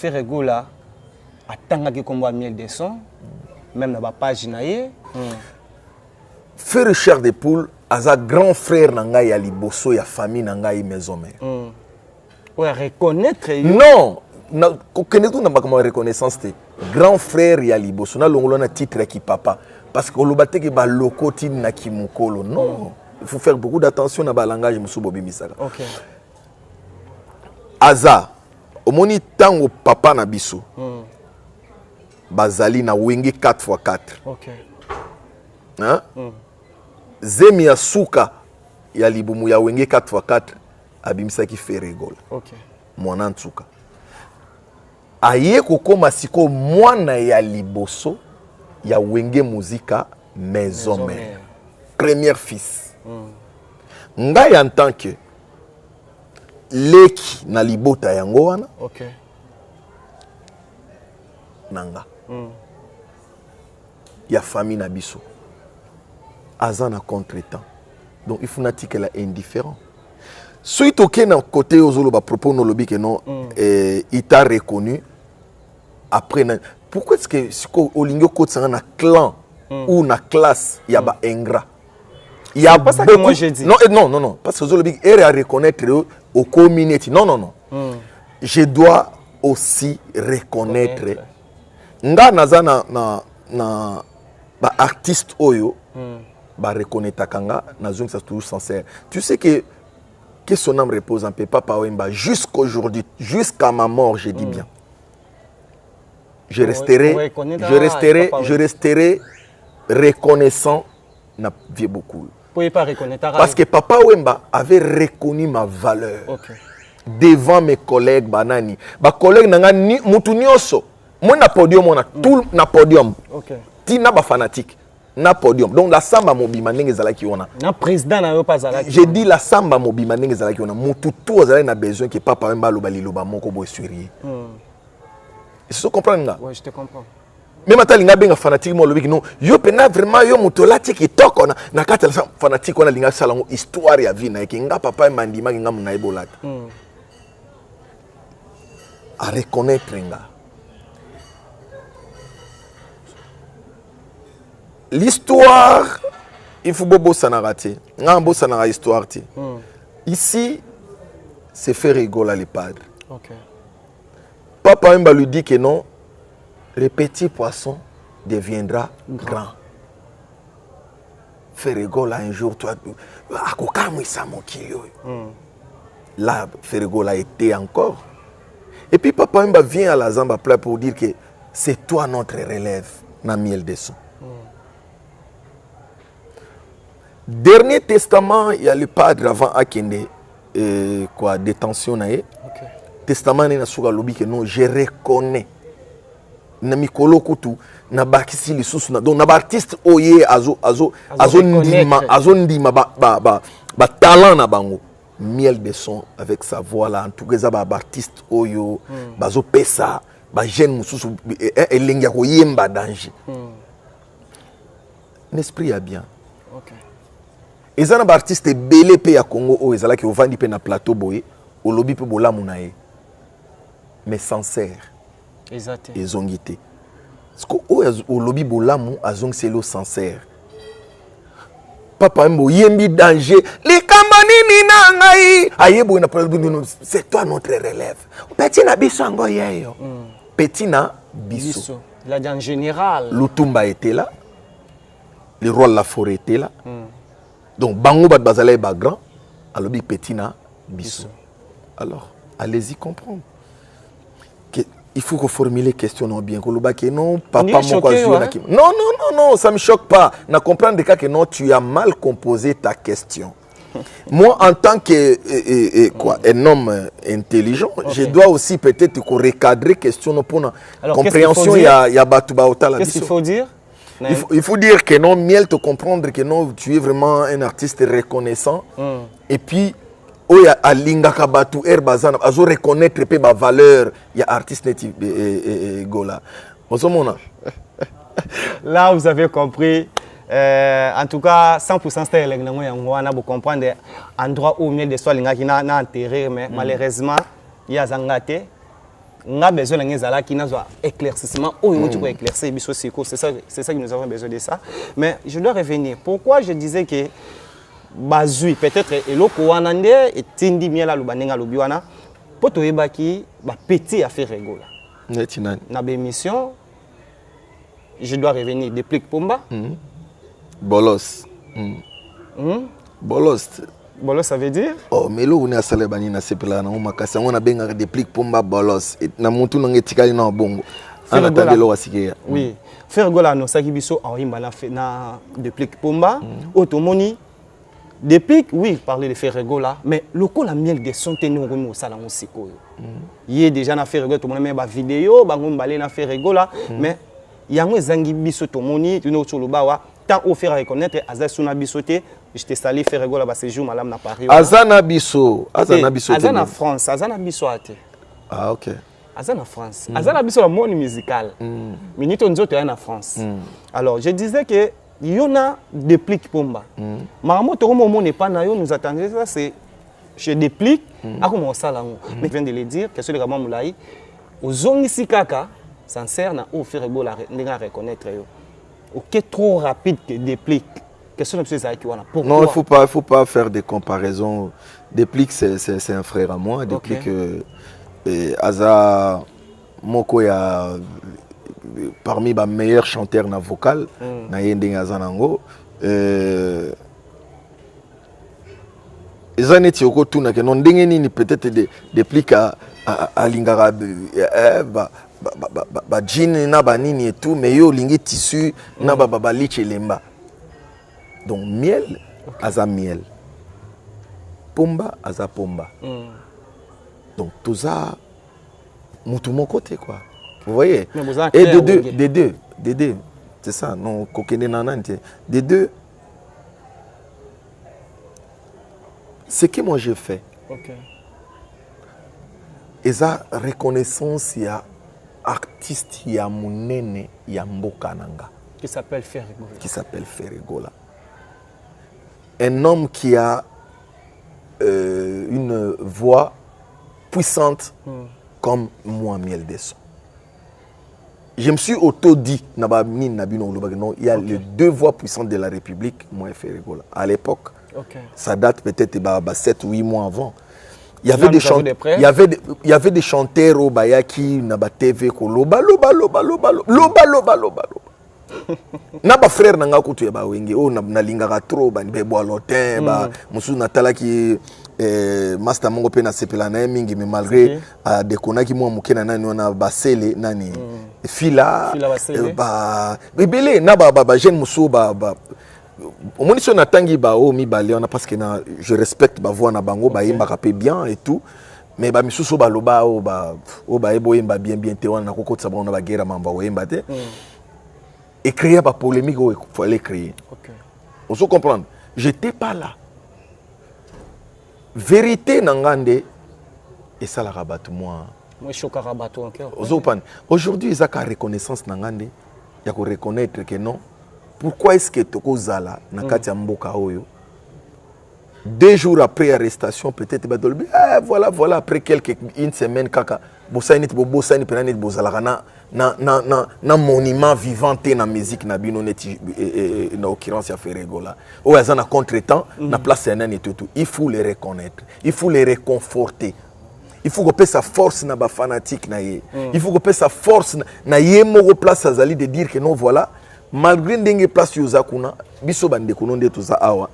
Ferregola attanga qui combat miel de son même dans la page naie Frère Richard de Poule aza grand frère nanga ya liboso ya famille nanga ya maison mère. Ouais, reconnaître Non, na connaître na ba reconnaissance te. Grand frère ya liboso na longolo na titre ki papa parce que olobate ke ba lokoti na kimukolo. Non, il faut faire beaucoup d'attention na ba langage musu bobi misaka. OK. Aza omoni tango papa na biso. Bazali na wenge 4x4. OK. Hein? Zemi ya suka ya libumu ya wenge 4x4 abimisaki Ferregola. OK. Mwana nsuka. Aye kokoma siko mwana ya liboso ya wenge muzika maison mère. Premier fils. Ngai en tant que leki na libota yango wana. OK. Nanga. Ya famille na biso. Azana contre-temps. Donc il faut n'attiquer la indifférent. Suite auquel na côté ozolo ba propos no lobby que non il t'a reconnu après pourquoi est-ce que siko olingo kotsa na clan ou na classe ya ba ingrat. Il y a pas ça que moi j'ai dit. Non non non parce que ozolo lobby est à reconnaître au community. Non non non. Je dois aussi reconnaître nga naza na ba artiste oyo ba reconnaître kanga na zone ça toujours sincère. Tu sais que son âme repose en paix, Papa Wemba, jusqu'aujourd'hui, jusqu'à ma mort, je dis bien. Je resterai reconnaissant na vie beaucoup. Vous pouvez pas reconnaître parce que Papa Wemba avait reconnu ma valeur. OK. Devant mes collègues banani. Ba collègues nanga ni mutu nyonso. Moi na podium on a tout na podium. OK. Ti na ba fanatique. Na podium. Donc la samba mobima ndenge ezalaki wana. Na président na yo pas zalaki. J'ai dit la samba mobima ndenge ezalaki wana. Mutu tout azali na besoin que papa Wemba loba liloba moko boy surie. Est-ce que tu comprends nga? Ouais, je te comprends. Même atali nga benga fanatique mo lobi non, yo pena vraiment yo muto lati ki toko na kata la fanatique wana linga salango histoire ya vie na ki nga papa Wemba ndima nga muna ibolata. À reconnaître nga. L'histoire, il faut bobo sanarate. Ngambo sanara histoire ti. Ici, c'est Ferregola le padre. OK. Papa Wemba lui dit que non, le petit poisson deviendra grand. Ferregola un jour, toi, là, Ferregola était encore. Et puis Papa Wemba vient à la Zamba plat pour dire que c'est toi notre relève, na miel de son. Dernier testament, il y a le padre avant Akende, quoi, détention nae. OK. Testament na suka lobi que non, je reconnais. Na mikolo kutu na bakisi lisusu na donc na artiste oye azo ndima ba talent na bango. Miel de son avec sa voix là en tout cas ba artiste oyo bazo pesa ba jeune mususu elengi ko yemba danger. L'esprit a bien. OK. Ils ont un artiste belé pe ya Congo o ezala ki ovandi pe na plateau boye o lobi pe bolamu na ye. Mais sincère. Exact. Ils ont guité. Parce que au lobby bolamu azong selo sincère. Papa mbo yembi danger. Les kamanini na ngai. Ayebo na parole c'est toi notre relève. Petit na biso ngo yeyo. Petit na biso. Il a dit en général. Lutumba était là. Le roi de la forêt était là. Donc bango bat bazala ba grand. Alors bi petit na biso. Alors allez-y comprendre. Il faut reformuler question non bien. Non, papa choqué, ouais. Non, ça me choque pas. Na comprendre que non, tu as mal composé ta question. Moi, en tant que un homme intelligent, je dois aussi peut-être recadrer question pour la compréhension. Il y a Batouba Otala. Qu'est-ce qu'il faut dire? Il faut dire que non, miel te comprendre que non, tu es vraiment un artiste reconnaissant. Et puis oya alinga kabatu erbazana azo reconnaître pe ba valeur ya artiste neti gola. Osomona. Là vous avez compris. En tout cas 100% c'était l'engagement yango wana vous comprendre endroit où miel de soi linga ki na enterré mais malheureusement il y a zangate nga besoin de ngezala qui n'a pas éclaircissement ou il faut éclaircir biso siko, c'est ça que nous avons besoin de ça. Mais je dois revenir. Pourquoi je disais que bazui peut-être eloko wana nde etindi miela lubanenga lubiwana poto yebaki ba petit affaire rigola. Na émission je dois revenir déplique Pomba. Bolos. Bolos. Bolos ça veut dire oh mais là on est à Salébani na sepela na makasi on a benga déplique Pomba bolos na muntu nanga tikali na bongo. Ana tabelo wasikeya. Oui. Faire gola no sakibiso awimba na déplique Pomba automoni déplique oui parler de faire rigola mais le coup la miel de son tenir au salon siko. Il est déjà na faire rigola tout le monde met ba vidéo ba ngombalé na faire rigola mais yango ezangi biso tomoni tuno tsolobawa tant au faire reconnaître azasuna bisoté je te sali faire rigola ba séjour malam na Paris azana biso azana France azana biso ate ah OK azana France azana biso la monde musical minito nzoto ya na France alors je disais que yona déplique Pomba maramo to mo n'est pas na yo nous attendons ça c'est je déplique à comment ça là mais je viens de le dire que celui de Moulaï ozongi sikaka sincère na au faire rigola ndinga reconnaître yo OK trop rapide que déplique. Question de M. Pourquoi? Non, il faut pas faire des comparaisons. Déplique, c'est un frère à moi. Déplique, Aza Moko ya parmi les meilleurs chanteurs na vocal, na yending Azanango. Les années tioko tout na que non dingeni peut-être déplique à lingara ba jean na banini et tout mais yo lingi tissu na ba liche lemba donc miel aza miel Pomba aza Pomba donc tout ça mutu mon côté quoi vous voyez et des deux c'est ça non kokene nanante des deux ce que moi je fais et ça reconnaissance il y a artiste ya munene ya mboka nanga qui s'appelle Ferrigola. Ferrigola. Un homme qui a une voix puissante comme moi Miel Desson. Je me suis auto-dit il y a les deux voix puissantes de la République, moi et Ferrigola. À l'époque, ça date peut-être 7 ou 8 mois avant. Il y avait des chanteurs au Bayaki, Naba TV, loba. Naba frère nanga kutu ya ba wenge o na lingaka trop ba be boa lotin ba musu natala ki master mongo pe na sepela na mingi mais malgré de konaki mo mukena nani ona basele nani fila ba bebele na ba jeune musu ba omoni so natangi ba o mi balé on parce que je respecte ba voix na bango ba yimba kapé bien et tout mais ba misusu ba loba o ba ebo yimba bien te wana kokotsa ba ona ba guerre mamba o yimba te et créer pas polémique il fallait créer. On se comprendre. J'étais pas là. Vérité nangande et ça la rabat moi. Moi je rabato encore. Aujourd'hui ils ont la reconnaissance nangande, il y a qu'on reconnaître que non. Pourquoi est-ce que toko zala na kati ya mboka oyo 2 jours après l'arrestation peut-être badolbi voilà après une semaine kaka bosani penani bozala na monument vivant na musique na bino neti na occurrence ya Ferrigola o azana contretemps na place ya nani tout il faut les reconnaître il faut les réconforter il faut que sa force na ba fanatique na ye il faut que sa force na ye mo place azali de dire que non voilà malgré ndenge place yozakuna biso bande kunonde toza awa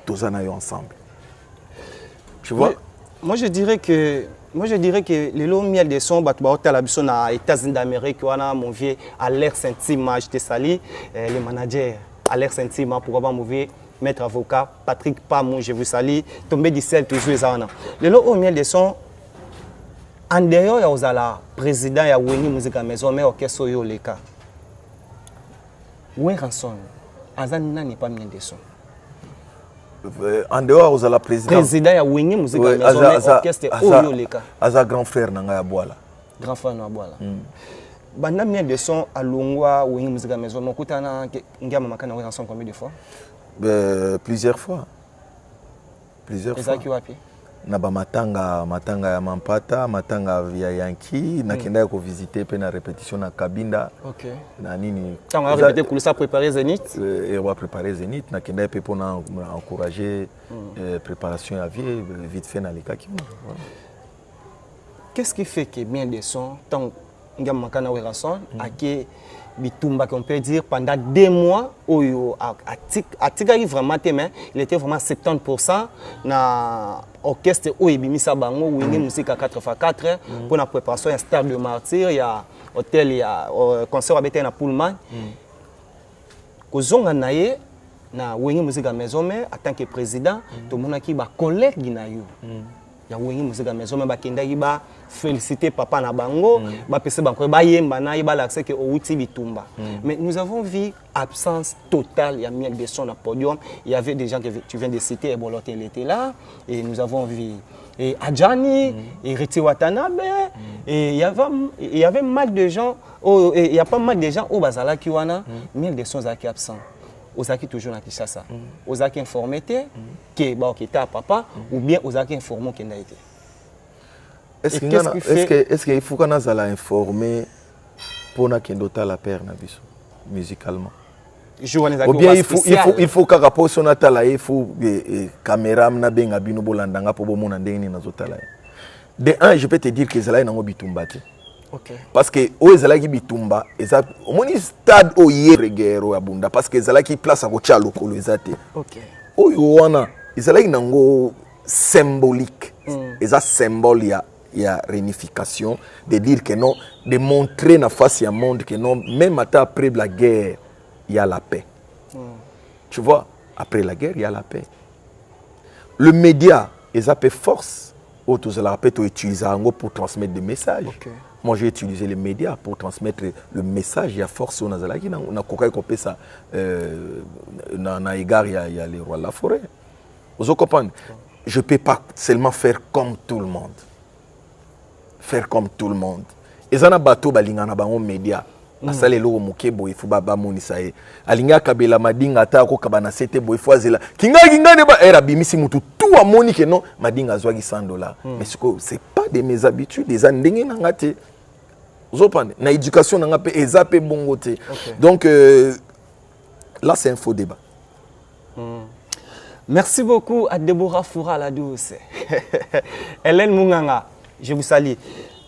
Tozanayo ensemble. Tu vois? Moi je dirais que les lots miel de son batoubaota la biso na États-Unis d'Amérique wana mon vieux Alex Saint-Ima je te salue les managers Alex Saint-Ima pourquoi pas mauvais maître avocat Patrick Pamou je vous salue tombé du ciel toujours ça wana. Les lots miel de son en dehors ya ozala président ya Weni Musique Maison mais orchestre yo leka. Ouais ranson. Azana n'est pas miel de son. En dehors aux la président ya Wengi Musique Maison orchestre oyo leka aza grand frère nanga ya Bwala grand frère na Bwala banda miel de son alongwa Wengi Musique Maison mokutana ngama makana ensemble combien de fois plusieurs fois Ezaki wapi na ba matanga ya Mampata, matanga ya Yankee, na kenda ko visiter pe na répétition na Kabinda. OK. Na nini? On va répéter pour ça préparer Zénith. Et on va préparer Zénith, na kenda pe pour encourager préparation à vie vite fait na leka ki. Qu'est-ce qui fait que bien des sons tant ngam makana we rason ake bitumba qu'on peut dire pendant 2 mois oyo atikaki vraiment mais il était vraiment 70% na orchestre oyo bimisa bango wingi musique à 4x4 pour la préparation ya Stade de Martyr, il y a hôtel, il y a concert avec na Pullman kozonga naye na wingi musique à maison mais en tant que président tout monde qui ba collègue na yo ya wingi musique à maison mais ba kendaki ba féliciter papa na bango ba pese bango ba yemba na ba l'accès que outi bitumba mais nous avons vu absence totale, il y a mis des sons à podium, il y avait des gens que tu viens de citer et Bolote il était là et nous avons vu et Adjani et Reti Watanabe et il y avait mal de gens il y a pas mal de gens au bazala qui wana mais des sons qui absents Ozaki toujours na Kinshasa Ozaki informé que ba okita papa ou bien Ozaki informé qu'il n'a été. Est-ce qu'il faut qu'on a informé pour na kendota la père na biso musicalement? Ou bien il faut qu'à rapport sur natala il faut caméra na benga bino bolandanga pour bomona ndenge na zotala. De un, je peux te dire que zala na bitumba te. Okay. Parce que o zala ki bitumba eza au moni stade o yegero abunda parce que zala ki place a ko cha lokolo ezate. OK. O wana zala inango symbolique. Eza symbole ya réunification, de dire que non, de montrer na face à monde que non, même après la guerre, il y a la paix. Tu vois, après la guerre, il y a la paix. Le média, ils appellent force, utiliser pour transmettre des messages. Okay. Moi, j'ai utilisé les médias pour transmettre le message. Il y a force, on a ça, na égard, il y a les rois de la forêt. Vous comprenez? Je ne peux pas seulement faire comme tout le monde. Faire comme tout le monde. Et ça na bateau balingana bango média. Asale lo moke boy fu baba monisa e. Alinga kabela madinga ata ko kabana sete boy fu azela. Kinga ne ba era bimisi mutu tout amoni que non madinga zwaki $100. Mais c'est pas de mes habitudes, des andenge na ngate. Zopane na éducation na ngape ezape bongo te. Donc là c'est un faux débat. Merci beaucoup à Deborah Foura la douce. Hélène Munganga. Je vous salue.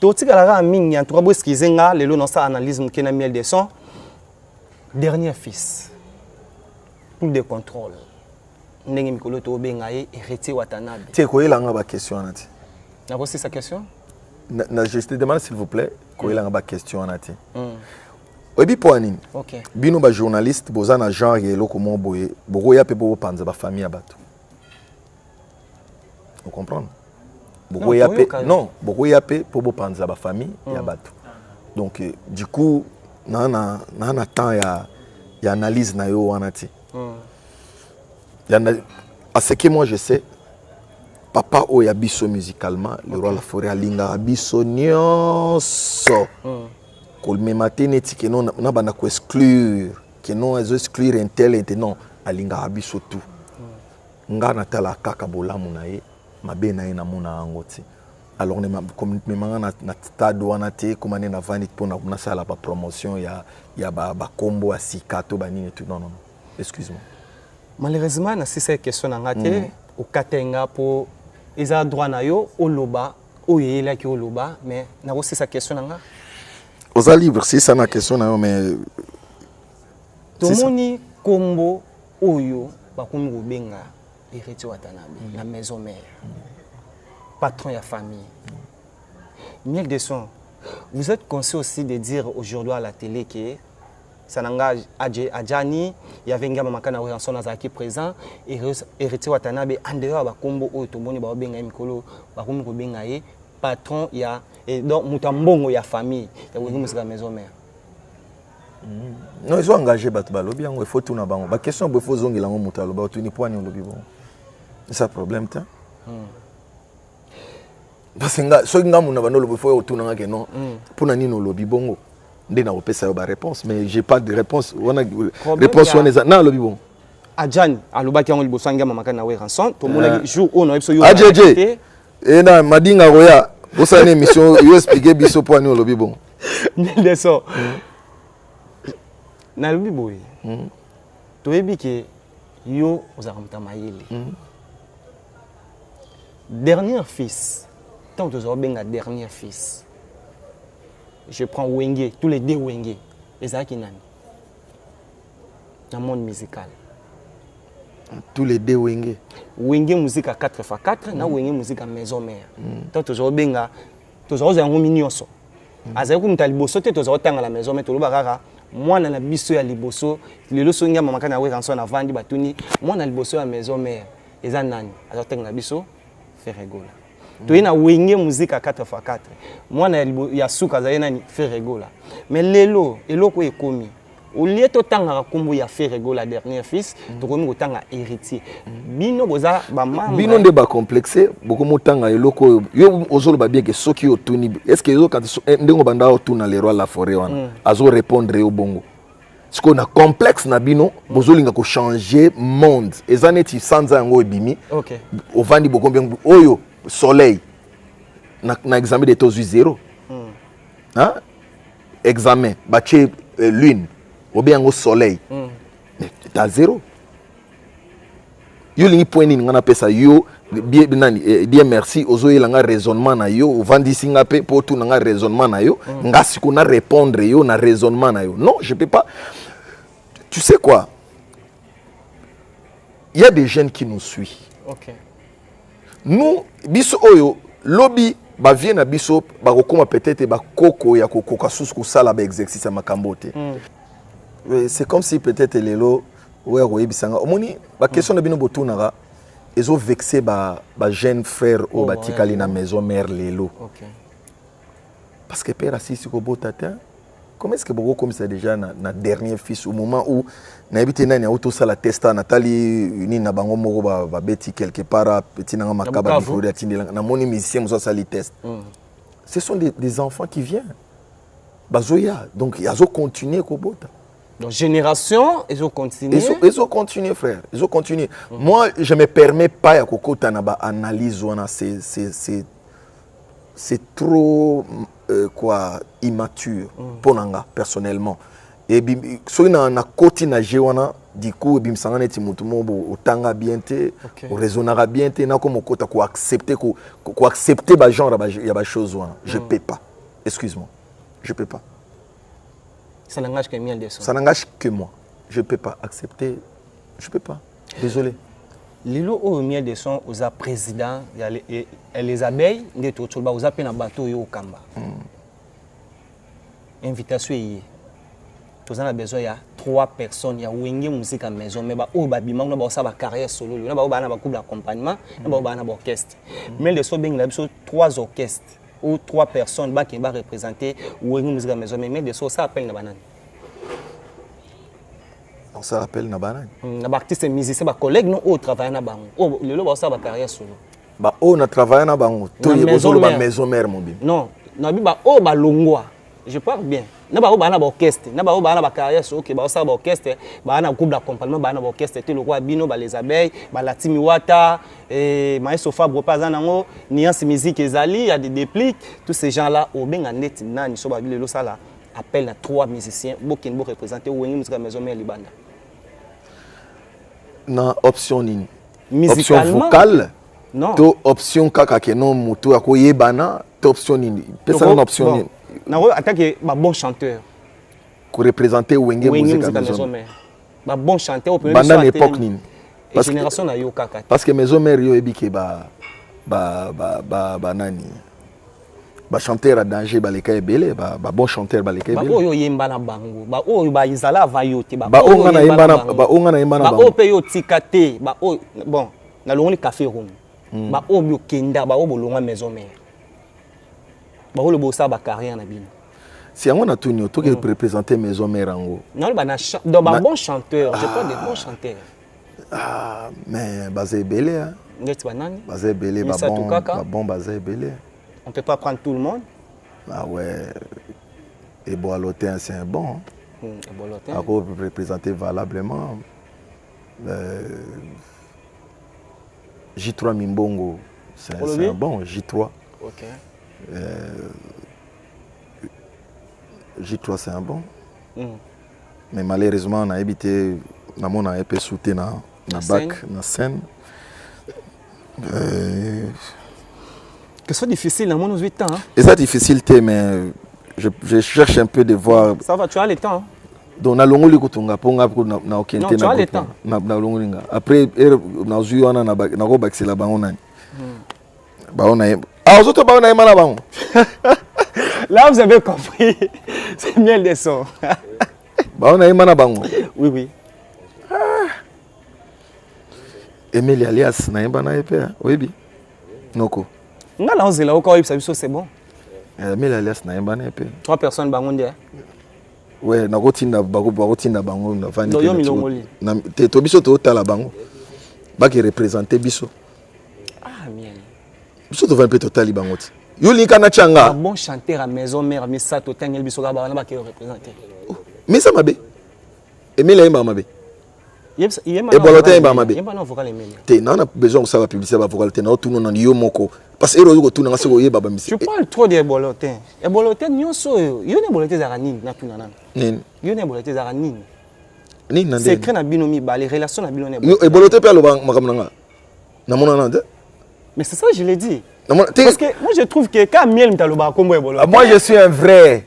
Totika mingi en tout cas skizenga lelo na sa analyse mukena miel de son. Dernier fils. Pour de contrôle. Ndenge mikolo to benga e Reti Watanabe. Tie ko elanga ba question anati. Na voici sa question. Je te demande s'il vous plaît ko elanga ba question anati. Obi poanini. OK. Bino ba journaliste bozana genre eloko mo boye, boko ya pe bo panza ba famille abato. Vous comprenez? Non, beaucoup y a peu pour penser la famille et à bateau. Donc du coup, na temps y a analyse na yo anati. À ce que moi je sais, papa o ya biso musicalement, le roi la forêt alinga biso nyonso. Kolme matene ti que non na bana ko exclure, que non exclure un tel et non alinga biso tout. Nga na tala kaka bolamu na ye. Mabena ina muna angoti. Alors comme na stade wana te comme na vanit pour na sala ba promotion ya ba combo a sikato ba nini tout non. Excuse-moi. Malheureusement na cette question na ngate au katenga pour eza droit na yo oloba oyela ki oloba mais na aussi sa question na nga. Oza libre si ça na question na yo mais tomoni combo oyo ba komi benga Reti Watanabe, la maison mère, patron de la famille. Miel de son, vous êtes conscient aussi de dire aujourd'hui à la télé que ça n'engage Adjani, il y avait un gars Makana Ranson Nazaki présent, et Reti Watanabe, en dehors de Kombo, Otomoni, Babenga Mikolo, Bakoumou Bengaye, patron, il y a, et donc Moutambongo, il y a famille, il y a la maison mère. Non, ils sont engagés, il faut tout na bango. La question, il faut zongi lango mutalo, ba tu ni poani lobi bon. C'est ça problème ta. Parce que so nga muna bano lobi faut tout na ke non. Pour na ni no lobi bongo. Ndé na opesa ba réponse mais j'ai pas de réponse. On a réponse on est na lobi bon. Adjani alobaki yango liboso ngama makana we ranson to mona jour on a biso yo. Adjeje. Et na madinga roya. Vous savez une émission, vous expliquez biso pour nous le bibon. Nildeso. Na le bibo. Tu es que yo ozaramta mayele. Dernier fils. Tant que tu as bien dernier fils. Je prends Wenge, tous les deux Wenge. Et ça qui nani. Dans le monde musical. Tous les deux Wenge. Wenge musique à 4x4, na Wenge musique à maison mère. Tant que tu as bien tu as un minioso. Azaku mta liboso te to tanga la maison mais to loba kaka mwana na biso ya liboso lelo songa mama kana we ranso na vandi batuni mwana liboso ya maison mère eza nani azotanga na biso Ferregola. To ina Wenge musique à 4x4 mwana ya suka za nani Ferregola. Mais lelo eloko ekomi au lieu to tanga kombo ya Ferregola dernier fils to komi kotanga héritier bino boza ba mama bino nde ba complexé beaucoup motanga eloko yo ozolo ba bien que soki otuni est-ce que yo quand ndengo banda otuna le roi la forêt wana azo répondre au bongo ce qu'on a complexe na bino bozolinga ko changer monde ezaneti sanza yango ebimi OK ovandi bokombien oyo soleil na examen de tozu 0 hein examen bache lune ou bien au soleil. Mais tu as 0. Yo lingi point ni ngana pesa yo bien merci ozo yelanga raisonnement na yo vandi singape pour tout nga raisonnement na yo ngasi ko na répondre yo na raisonnement na yo. Non, je peux pas. Tu sais quoi? Il y a des jeunes qui nous suivent. OK. Nous biso oyo lobby ba vient na biso ba kokoma peut-être ba koko ya kokoka susu ko sala ba exercice makambote. C'est comme si peut-être les lots ouais bisanga omoni ba question na bino botunara ezo vexé ba jeune frère au batikali na maison mère lelo. OK. Parce que père assisi ko botata comment est-ce que boko comme ça déjà na dernier fils au moment où na habité nani auto sala testa natali ni na bango moko ba beti quelque part petit na makaba bifori atindela na moni musicien mo sala test. Ce sont des enfants qui viennent bazoya donc ils ont continué ko bota. Donc génération, ils ont continué. Ils ont continué, frère. Ils ont continué. Moi, je ne me permets pas de faire une analyse. C'est trop immature pour nous, personnellement. Et si on a un côté du coup, on a bien, on raisonnera bien, on accepter les gens, il y a des choses. Je ne peux pas. Excuse-moi. Je ne peux pas. Ça n'engage que miel de son. Ça n'engage que moi. Je ne peux pas accepter. Je ne peux pas. Désolé. Lilo au miel de son aux présidents et les abeilles de tout le aux appels en bateau et au Kamba. Invitation est. Tous on a besoin il y a 3 personnes il y a Wenge musique à maison mais ba o ba bima na ba ça ba carrière solo na ba na ba couple d'accompagnement na ba na ba orchestre. Mais le so beng la biso 3 orchestres ou 3 personnes qui vont représenter Wenge musique à maison mais de ça appelle na banane. On ça appelle na banane. Na ba artiste musicien ba collègue non au travail na bango. O le ba ça ba carrière solo. Ba o na travail na bango. To yebozolo ba maison mère mon bim. Non, na bi ba o ba longwa. Je parle bien. Na ba o ba na ba orchestre, na ba o ba na ba carrière solo ke ba ça ba orchestre, ba na groupe d'accompagnement ba na ba orchestre te le roi bino ba les abeilles, ba la Timiwata et Maestro Fabre pas nango, Nuance musique ezali, il y a des dépliques, tous ces gens là au benga net nani so ba bi le ça là appelle à 3 musiciens, bokin bo représenter Wenge musique maison mère libanda. Na option nini? Option vocale? Non. To option kaka ke non mutu akoyebana, to option nini? Pesa na option nini? Na attaque ba bon chanteur. Ko représenter Wenge musique à maison mère. Ba bon chanteur au premier banda l'époque nini? Parce génération na yo kaka. Parce que maison mère yo ebike ba nani? Ba chanteur à danger ba leka ebele ba bon chanteur ba leka ebele. Ba oyo yemba na bango. Ba oyo ba izala vayote ba. Ba onga na yemba na bango. Ba ope yo tikate ba oyo bon na longoli café room. Ba oyo kenda ba oyo bolonga maison mère. Ba oyo bossa ba carrière na bino. Si on a tout nous qui représenter maison mère en haut. Non ba na donc ba bon chanteur, je parle de bon chanteur. Ah mais basé belé hein. Ngeti banani? Basé belé ba bon basé belé. On ne peut pas prendre tout le monde. Ah ouais. Et Boalotin, c'est un bon. À représenter valablement. J3 Mimbongo, C'est un bon J3. Ok. J3 c'est un bon. Mais malheureusement on a évité on a peu sauté dans bac dans scène. Que c'est difficile dans mon 8 ans. Hein? Et ça difficile mais je cherche un peu de voir. Ça va, tu as le temps. Hein? Donc na longoli kutunga ponga na okente na. Non, tu as le temps. Na longolinga. Après na zuyo na go baxela bango nani. Ba on a ah autres ba on a mana bango. Là vous avez compris. C'est miel de son. Ba on a mana bango. Oui oui. Emile alias na yemba na epé. Oui bi. Noko. Nga la ozela au quoi c'est bon. Emile alias na yemba na epé. 3 personnes bango ndia. Ouais, na kotinda bango na vandi. Do yo milongoli. Na te biso to tala bango. Ba ki représenter biso. Ah miel. Biso to vandi pe totali bango ti. Yo linka na changa. Un bon chanteur à maison mère mais ça to tangel biso ga ba na ba ki représenter. Mais ça mabe. Emile yemba mabe. Et bolote yemba mabe. Yemba na vocal Emile. Te na besoin de ça la publicité ba vocal te na tout non yo moko. Parce que ero ko tuna ngase ko yeba ba misi. Tu parles trop de bolote. Et bolote nyonso yo ne bolote za nini na tuna nana. Nini? Yo ne bolote za nini. Nini nande. Secret na binomi ba les relations na binomi. Yo e bolote pe aloba makamna nga. Na mona nande. Mais c'est ça je l'ai dit. Parce que moi je trouve que quand miel mtaloba kombo e bolote. Moi je suis un vrai.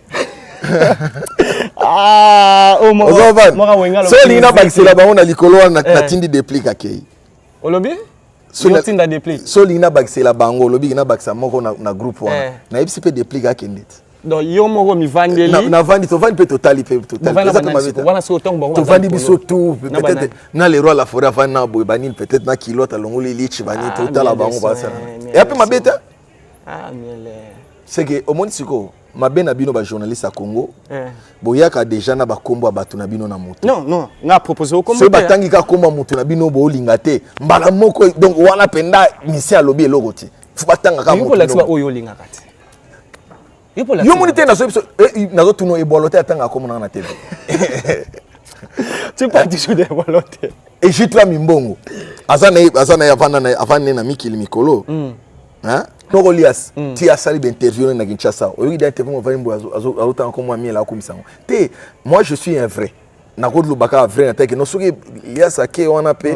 Ah, oh moi. So lina bakisela bango na likolo na tindi déplique akei. Olobi? So tinda déplique. So lina bakisela bango lobi na bakisa moko na groupe wana. Na yebisi pe déplique akende. Donc yo moko mi vandeli. Na vandi to vandi pe totali pe total. Exactement vite. Wana so tongo bango. To vandi biso tout peut-être na le roi la forêt vandi na boy banil peut-être na kilote longoli lichi bani total la bango ba ça. Et après mabeta? Ah miel. C'est que au monde siko mabe na bino ba journaliste à Congo. Boyaka déjà na ba kombo ba batu na bino na moto. Non, nga proposé au kombo. So batangi ka kombo moto na bino bo lingate. Mbala moko donc wana penda misi alobi eloko ti. Fu batanga ka moto. Yo pola twa oyo lingaka ti. Yo monite na so nazo tuno ebolote atanga kombo na TV. Tu pas toujours de bolote. Et jitwa mimbongo. Azana avana na mikili mikolo. Hein? Noko lias ti asali d'interview na Kinshasa. Oyo di interview mo vaimbo azo encore moi miela komisango. Te moi je suis un vrai. Na ko lubaka vrai na teke no soki lias ake wana pe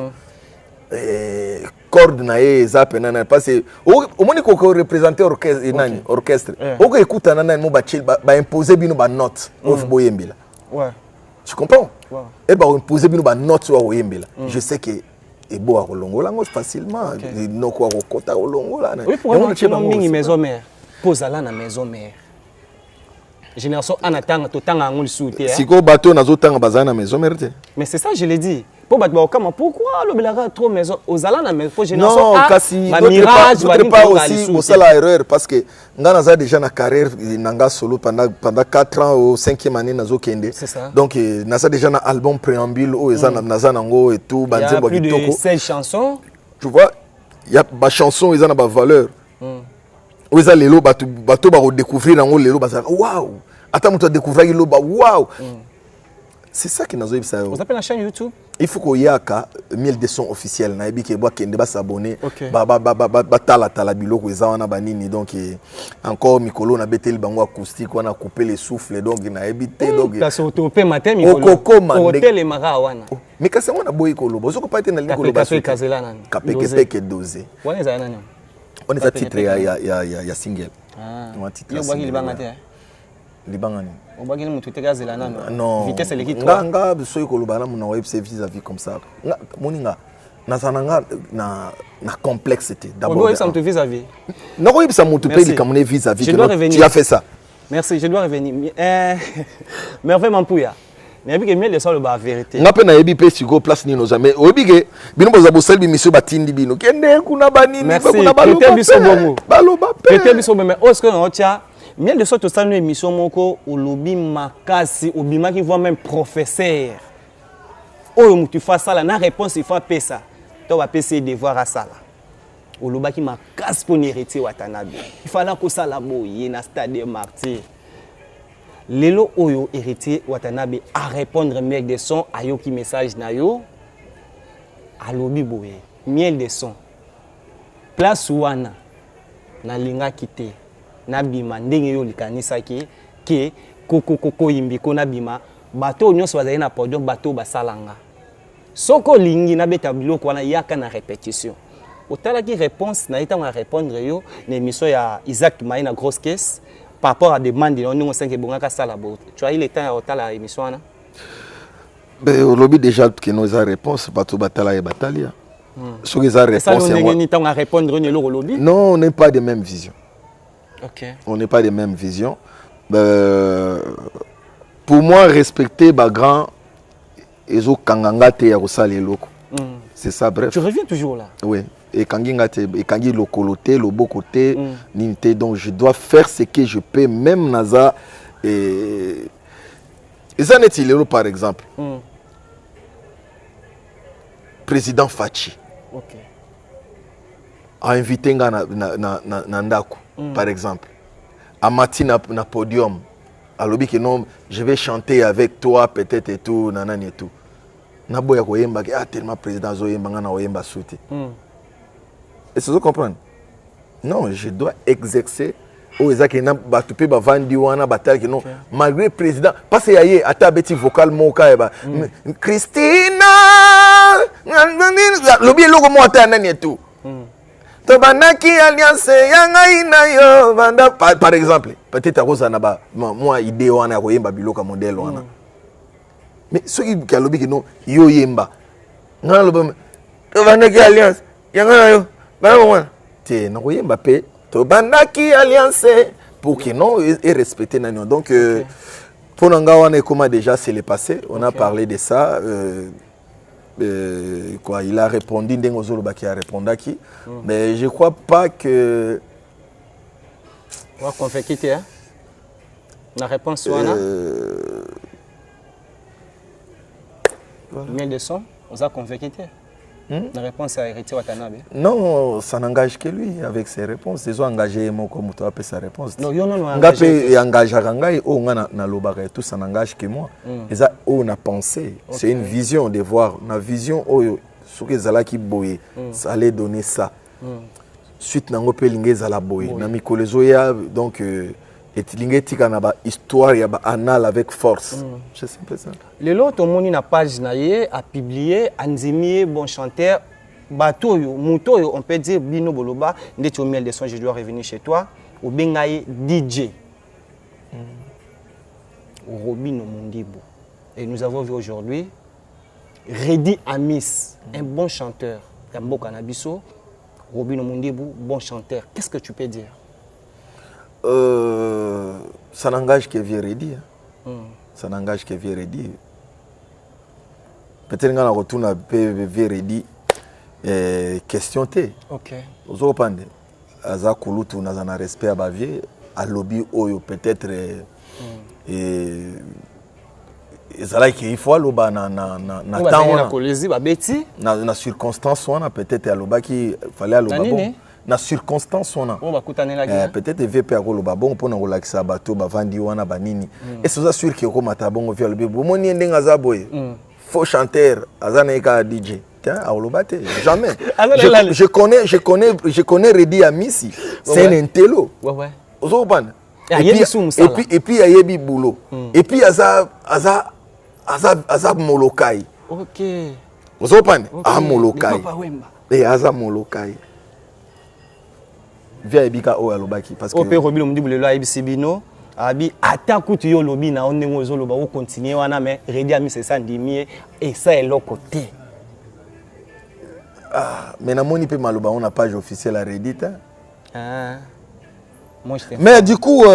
corde na ye zape na parce que au moni ko représenter orchestre nani orchestre. Oko écoute nana mo ba chill ba imposer bino ba note of boyembela. Ouais. Tu comprends? Ouais. Et ba imposer bino ba note wa boyembela. Je sais que et beau à Rolongola facilement no ko kota Rolongola oui pour moi tu mingi maison mère pose là na maison mère génération anatanga to tanga ngul souté siko bateau nazo tanga bazana maison mère mais c'est ça je l'ai dit pour battre kama pourquoi le belaka trop maison aux ala na maison pour génération non kasi mirage pas aussi au sala erreur parce que nga naza déjà na carrière nanga solo pendant 4 ans au 5e année nazo kende donc naza déjà na album préambule au ezana naza nango et tout banzembo kitoko il y a plus de 16 chansons tu vois il y a ba chanson ezana ba valeur oza lelo bato ba redécouvrir nango lelo baza waouh ata muto découvrir lo ba waouh c'est ça qui nazo yebisa vous appelez la chaîne YouTube il faut qu'il y ait 1000 de sons officiels na ebi ke bwa kende ba s'abonner ba tala biloko eza wana banini donc encore mikolo na beteli bango acoustique wana couper les souffles donc na ebité donc parce que topé matin mikolo hôtel mara wana mais kasi wana boy kolo bozoko pas être na likolo ba kazela nani kapeke dosé wana eza nani on est à titre ya single on titre yo baki libanga te libangani on va gagner mon Twitter gazela non vitesse l'équipe nga soy ko lobana mon web service vis-à-vis comme ça moninga nazananga na complexité d'abord ça me vis-à-vis non ko yebisa mutu pe li kamone vis-à-vis tu as fait ça merci je dois revenir Merveille Mampouya mais abi que miel de ça le ba vérité nga pe na yebi pe siko place ni no jamais oyebi ke bino boza bosel bi mission batindi bino kende kuna banini kuna baloba biso bongo baloba pe biso mais est-ce que on tient miel de sorte ça une émission moko olobi makasi obima qui voit même professeur oyo tu fais ça là na réponse il faut pesa to va pesa devoir à ça là oloba qui makasi pour héritier Watanabe il fallait que ça la boye na stade martyr lelo oyo héritier Watanabe à répondre miel de son ayo qui message na yo alobi boye miel de son place wana na linga kite na bima ndenge yo likanisa ki koko yimbi ko na bima bato nyonso bazali na podium bato basalanga soko lingi na beta biloko wana yaka na répétition otala ki réponse na ita nga répondre yo na émission ya Isaac Maï na grosse caisse par rapport à demande on ngo 5 bongaka sala bo tu as il est temps ya otala émission wana ben au lobby déjà que nous a réponse bato batala et batalia ce que ça réponse non on n'est pas de même vision. OK. On n'est pas de même vision. Pour moi respecter ba grand ezo kanganga te ya kosala eloko. C'est ça bref. Tu reviens toujours là. Oui. Et kanginga te et kangi lokoloté loboko-te ninte donc je dois faire ce que je peux même naza et ça n'est-il par exemple. Président Fachi. OK. A invité na ndako par exemple. A matin na podium. A lobby que non, je vais chanter avec toi peut-être et tout nanani et tout. Na boya ko yemba tellement président zo yemba na oyemba souté. Et c'est ça comprendre. Non, je dois exercer au ezaki na batupe ba vandi wana batal que non malgré président parce que yaye ata beti vocal moka eba Christina lobby logo mo ata nani et tout. Tobanaki alliance yanga ina yo banda par exemple peut-être à cause na ba moi idée wana ko yemba biloka modèle wana. Mais ce qui a lobby que non yo yemba ngana lobo tobanaki alliance yanga yo ba wana te na ko yemba pe Tobandaki alliance pour que non et respecter Nanion. Donc pour Nangawana et comment déjà c'est le passé, on a parlé de ça. Quoi, il a répondu Ndengozoloba qui a répondu à qui. Mais je crois pas que. On va conféquiter hein. La réponse soit là. Miel de son, on va conféquiter. La réponse à Héritier Watanabe. Non, ça n'engage que lui avec ses réponses. Ils ont engagé moi comme tu as sa réponse. Non, non, non. Engagé Rangai, oh, na lobare, tout ça n'engage que moi. Et ça, on a pensé. C'est une vision de voir. La vision, oh, ce que Zala qui boye, ça allait donner ça. Suite, n'ango pe lingé Zala boye. Nami kolezoya, donc, et lingé tika na ba histoire, ya ba anal avec force. Je sais pas ça. Le lot, tout le monde na page naie a publié Anzimi bon chanteur bateau moto on peut dire Bino Boloba dès tu miel de son je dois revenir chez toi ou bengaye DJ Robino Mondibo et nous avons vu aujourd'hui Redi Amis un bon chanteur Kambo Kanabiso Robino Mondibo bon chanteur qu'est-ce que tu peux dire ça n'engage que Redi ça n'engage que Redi. Peut-être que nous retourne à Redi question T. OK. Vous comprenez Aza Kulutu n'a un respect à Bavier à lobby oyo peut-être et ça il faut loba na temps na circonstance on a peut-être à loba qui fallait à loba bon na circonstance on a peut-être VP à loba bon pour na relaxer bateau ba vandi wana banini et c'est sûr que comme atabongo via lobi bon ni ndenga za boy faux chanteur azana ka DJ tiens à loba jamais je connais Redi Amisi c'est un intello ouais Ozoban et puis ayebi boulot et puis aza molokai OK Ozoban a molokai et aza molokai via ebika o alobaki parce que Opé Robino Mondibo le la ibisibino abi attaque tu yo lobi na onengo zoloba o continuer wana mais Redi Ami c'est ça ndimie et ça est l'autre côté mais na moni pe maloba on a page officielle à Reddit moi je mais du coup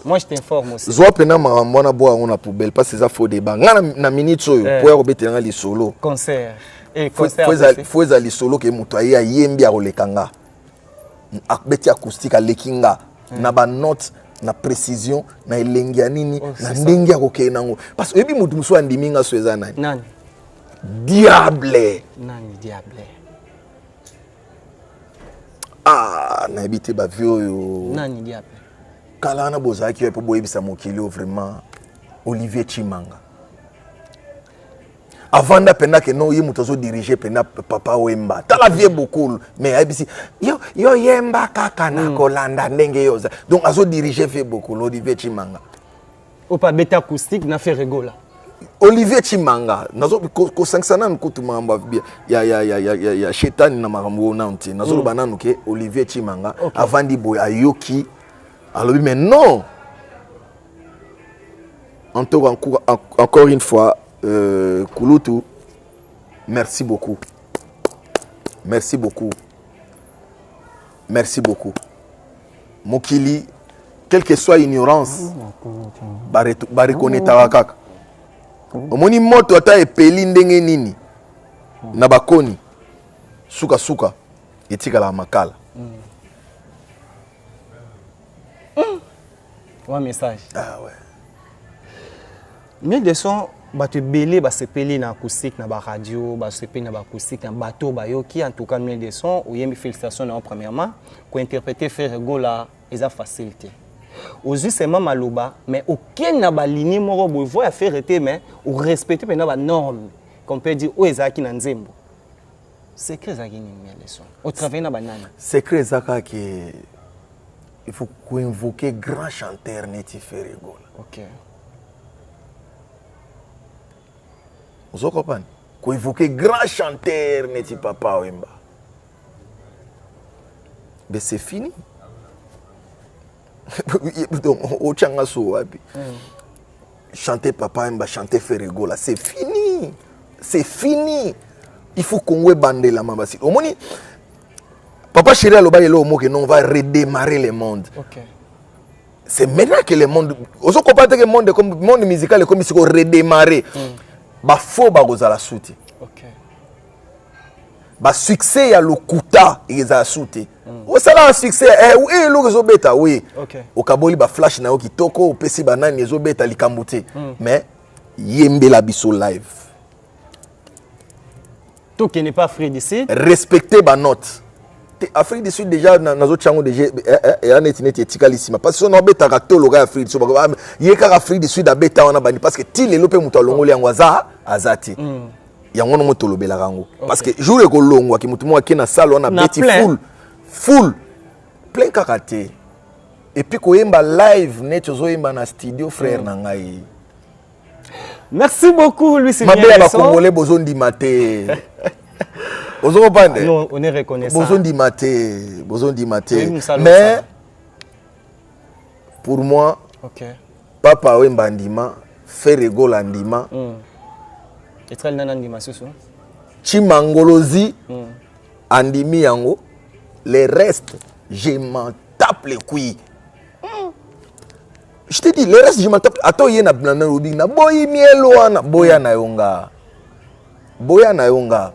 moi je t'informe aussi zo pena mona boa on a poubelle parce que ça faut débat na minute so pour obetanga li solo concert et concert faut ali solo ke muto ayi yembi a rolekanga beti acoustique à lekinga na ba note na précision na elengi ya nini na ndenge ya kokee nango parce que ebi mutu muso andiminga so eza nani diable na habité ba vieux nani diable kala na bozaki po boyebisa mokili vraiment Olivier Chimanga avant d'apprendre que non, il mutozo diriger pena papa Wemba. T'as la vie beaucoup, mais ABC yo Yemba kaka na kolanda ndenge yoza. Donc azo diriger fait beaucoup Olivier Chimanga. Au pas bêta acoustique na fait rigola. Olivier Chimanga, nazo ko 500 ans ko tumamba bien. Ya shetani na makambo nanti. Nazo bananu ke Olivier Chimanga avant di boy ayoki. Alors mais non. Encore une fois Kouloutou, merci beaucoup. Merci beaucoup. Merci beaucoup. Mokili, quelle que soit l'ignorance, reconnaître kaka. Omoni moto ata epeli ndenge nini na bakoni suka suka etika la makala. Un message. Ah ouais. Mais des sons bato belé ba sepeli na acoustique na ba radio ba sepeli na ba acoustique na bateau ba yo qui en tout cas mais des sons ou yemi félicitations en premièrement ko interpréter faire rigola eza facilité aujourd'hui c'est même maloba mais aucun na ba ligne moko boy voya faire été mais ou respecter pendant ba norme qu'on peut dire o eza ki na nzembo secret za kini mais des sons au travail na banana secret zaka que il faut invoquer grand chanteur neti faire rigola. OK. Vous comprenez? Qu'on évoque grand chanteur, n'est-il Papa Wemba? Mais c'est fini. Donc, au Tchangasso, chanter Papa Wemba, chanter Ferrego, là, c'est fini. C'est fini. Il faut qu'on ait bandé la mambasi. Au moins, Papa Chéri Aloba est là au mot que non, on va redémarrer le monde. OK. C'est maintenant que le monde. Vous comprenez que le monde musical est comme si on redémarrer. Ba faux ba gozala souti. OK. Ba succès ya lokuta ezala souti. O sala succès oui lo zo beta oui. OK. O kaboli ba flash na yo kitoko opesi banani ezo beta likambuté. Mais yembe la biso live. Tout qui n'est pas Afrique d'ici. Respectez ba note. Afrique du Sud déjà nazo chango déjà et anetinete etikalisima parce que on beta ka tologa Afrique du Sud yeka Afrique du Sud abeta wana bani parce que ti lelo pe muto longoli yango azati yango no moto lobela rango parce que jour e ko longwa ki mutu mo akena salle wana beti full plein kakate et puis ko yemba live net zo yemba na studio frère na ngai. Merci beaucoup Louis Sylvain. Mabela ba congolais bozondi maté. Non, on est reconnaissant. Besoin d'y mater. Mais pour moi, okay. Papa Wemba Ndima, Ferrego Landima. Et très bien Ndima Soso. Chimangolozi, Andimi Yango. Les restes, je m'en tape les couilles. Je te dis, les restes, je m'en tape. Attends, il y a un rubi. Na boy mieloana, boya na yonga. Boya na yonga.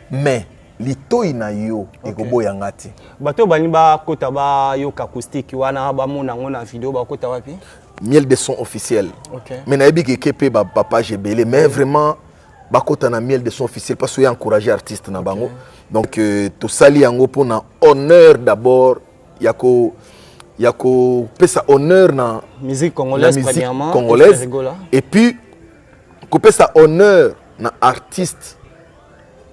Mais litoi na yo ekoboya ngati bato bani ba kota ba yo acoustique wana ba mona ngona vidéo ba kota wapi miel de son officiel. OK. Mais na ebi ke ba papa Jebele mais vraiment ba kota na miel de son officiel parce que y encourager artiste na bango. Donc to sali yango pour na honneur d'abord yako pesa honneur na musique congolaise premièrement congolaise et puis ko pesa honneur na artiste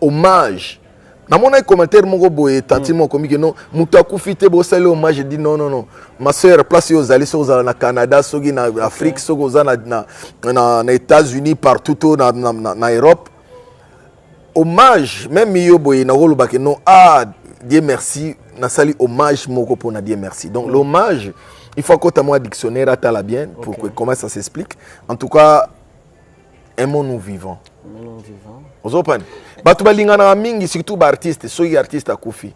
hommage. Dans mon commentaire, mon boy, tanti mon comique non, muta kufite bo sale hommage dit non. Ma sœur place aux alliés au Canada, sogi na Afrique, sogi na États-Unis, partout na Europe. Hommage, même yo boy na rolo ba non Dieu merci, na sali hommage moko pour na Dieu merci. Donc l'hommage, il faut que moi dictionnaire à la bien pour que comment ça s'explique. En tout cas, aimons-nous vivants. Aimons-nous vivants. Vous comprenez? Batu balingana mingi surtout ba artiste, soki artiste akufi.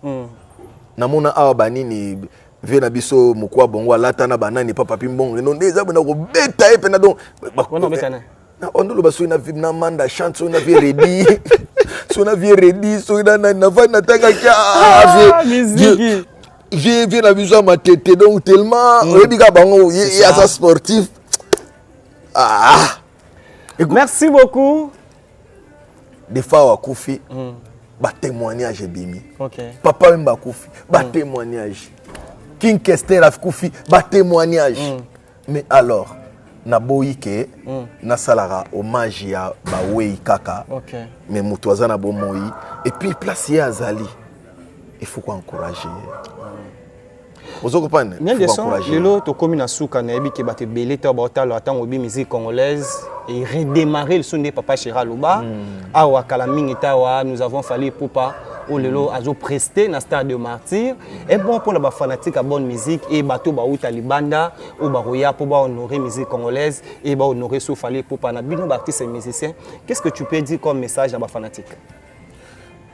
Namona awa banini vena biso mukwa bongo alata na banani papa pimbongo non des abona ko beta e pena donc on beta na. Na ondolo baso ina na manda chante so na vie ready. So na vie ready so na va tanga kia musique. J'ai vu la vision ma tête donc tellement oyebi bango ya sa sportif. Merci beaucoup. Des fois à Koufi, bah témoignage bimi. Okay. Papa Wemba Koufi, bah témoignage. King Kester à Koufi, bah témoignage. Mais alors, na boyi ke na salara hommage ya bawei kaka mais mutu aza na bomoi et puis place ya azali il faut encourager ozo comprendre bien de son lelo to komi na suka na yebi ke bato belé to ba otalo atango bi musique congolaise et redémarrer le son de Papa Chéri Aloba awa kala mingi tawa nous avons fallu poupa o lelo azo prester na Stade de Martyr et bon pour les fanatiques à bonne musique et bateau ba uta libanda ou ba roya pour ba honorer musique congolaise et ba honorer sou fallu poupa na bino ba artistes et musiciens. Qu'est-ce que tu peux dire comme message à ba fanatiques?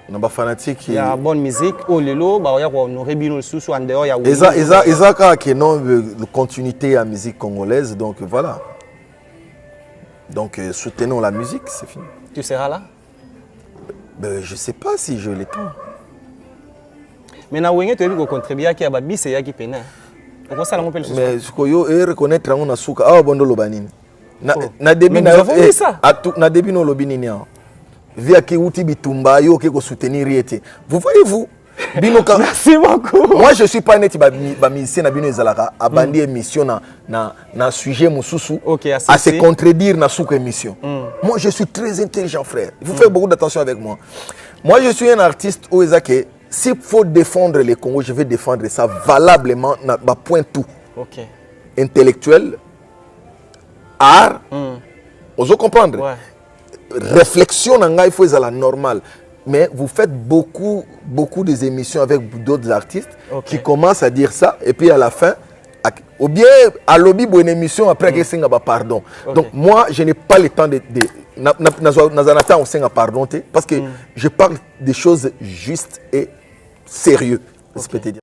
Na ba fanatique il y a bonne musique au lelo ba ya honorer bino sous en dehors ya eza ka que non de continuité à musique congolaise donc voilà. Donc soutenons la musique, c'est fini. Tu seras là? Ben, je sais pas si je l'ai temps. Mais na wenge tu veux contribuer qui a babise ya ki pena. On ça la m'appelle ce soir. Mais ce que yo reconnaître on na suka ah bondo lobanini. Na début na début no lobinini. Via ki uti bitumba yo ke ko soutenir yete. Vous voyez-vous? Merci beaucoup. Moi je suis pas net ba musicien na bino ezalaka abandi émission na sujet mususu à se contredire na souka émission. Moi je suis très intelligent frère. Il faut faire beaucoup d'attention avec moi. Moi je suis un artiste où ezake s'il faut défendre les Congo, je vais défendre ça valablement na ba point tout. OK. Intellectuel, art. Oso comprendre. Ouais. Réflexion nanga il faut ezala normal. Mais vous faites beaucoup des émissions avec d'autres artistes qui commencent à dire ça et puis à la fin, ou bien à lobby pour une émission après que c'est un pardon. Donc moi, je n'ai pas le temps de pardon parce que je parle des choses justes et sérieuses.